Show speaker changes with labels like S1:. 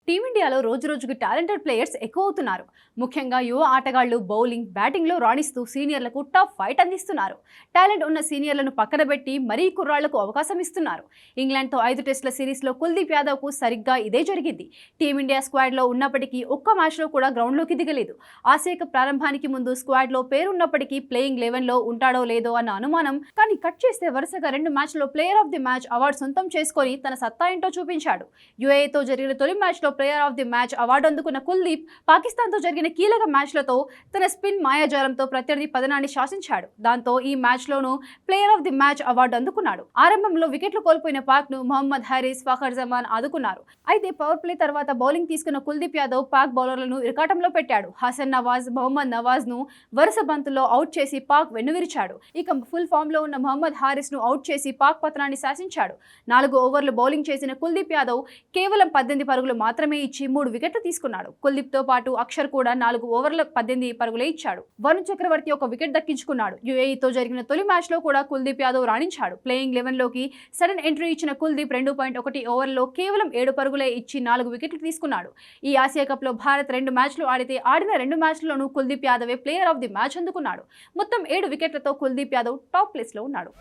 S1: టీమిండియాలో రోజురోజుకు talented players ఎక్కువ అవుతున్నారు. ముఖ్యంగా యువ ఆటగాళ్లు బౌలింగ్, బ్యాటింగ్లో రాణిస్తూ సీనియర్లకు టఫ్ ఫైట్ అందిస్తున్నారు. టాలెంట్ ఉన్న సీనియర్లను పక్కన పెట్టి మరీ కుర్రాళ్లకు అవకాశం ఇస్తున్నారు. ఇంగ్లాండ్తో 5 టెస్టుల సిరీస్లో కుల్దీప్ యాదవ్కు సరిగ్గా ఇదే జరిగింది. టీమిండియా స్క్వాడ్లో ఉన్నప్పటికీ ఒక్క మ్యాచ్లో కూడా గ్రౌండ్లోకి దిగలేదు. ఆసియా కప్ ప్రారంభానికి ముందు స్క్వాడ్లో పేరున్నప్పటికీ ప్లేయింగ్ 11లో ఉంటాడో లేదో అన్న అనుమానం. కానీ కట్ చేస్తే వరుసగా 2 మ్యాచ్లో player of the match award సొంతం చేసుకొని తన సత్తా ఏంటో చూపించాడు. యుఏఈతో జరిగిన తొలి మ్యాచ్లో player of the match award అందుకున్న కుల్దీప్ పాకిస్తాన్తో జరిగిన కీలక మ్యాచ్లతో తన స్పిన్ మాయాజాలంతో ప్రత్యర్థి పతనాన్ని శాసించాడు. దాంతో ఈ మ్యాచ్లోనూ player of the match award అందుకున్నాడు. ఆరంభంలో వికెట్లు కోల్పోయిన పాక్ను మొహమ్మద్ హారిస్, ఫఖర్ జమాన్ ఆదుకున్నారు. అయితే పవర్ ప్లే తర్వాత బౌలింగ్ తీసుకున్న కుల్దీప్ యాదవ్ పాక్ బౌలర్లను ఇరకాటంలో పెట్టాడు. హసన్ నవాజ్, మొహమ్మద్ నవాజ్ను వరుస బంతుల్లో అవుట్ చేసి పాక్ వెన్నువిరిచాడు. ఇక ఫుల్ ఫామ్లో ఉన్న మొహమ్మద్ హారిస్ను అవుట్ చేసి పాక్ పతనాన్ని శాసించాడు. 4 ఓవర్లు బౌలింగ్ చేసిన కుల్దీప్ యాదవ్ కేవలం 18 పరుగులు మాత్రమే ఇచ్చి 3 వికెట్లు తీసుకున్నాడు. కుల్దీప్తో పాటు అక్షర్ కూడా 4 ఓవర్ల 18 పరుగులే ఇచ్చాడు. వరుణ్ చక్రవర్తి ఒక వికెట్ దక్కించుకున్నాడు. యుఏఈతో జరిగిన తొలి మ్యాచ్లో కూడా కుల్దీప్ యాదవ్ రాణించాడు. ప్లేయింగ్ 11లోకి సడన్ ఎంట్రీ ఇచ్చిన కుల్దీప్ 2.1 ఓవర్లో కేవలం 7 పరుగులే ఇచ్చి 4 వికెట్లు తీసుకున్నాడు. ఈ ఆసియా కప్లో భారత్ 2 మ్యాచ్లు ఆడిన 2 మ్యాచ్లలోనూ కుల్దీప్ యాదవే ప్లేయర్ ఆఫ్ ది మ్యాచ్ అందుకున్నాడు. మొత్తం 7 వికెట్లతో కుల్దీప్ యాదవ్ టాప్ ప్లేస్లో ఉన్నాడు.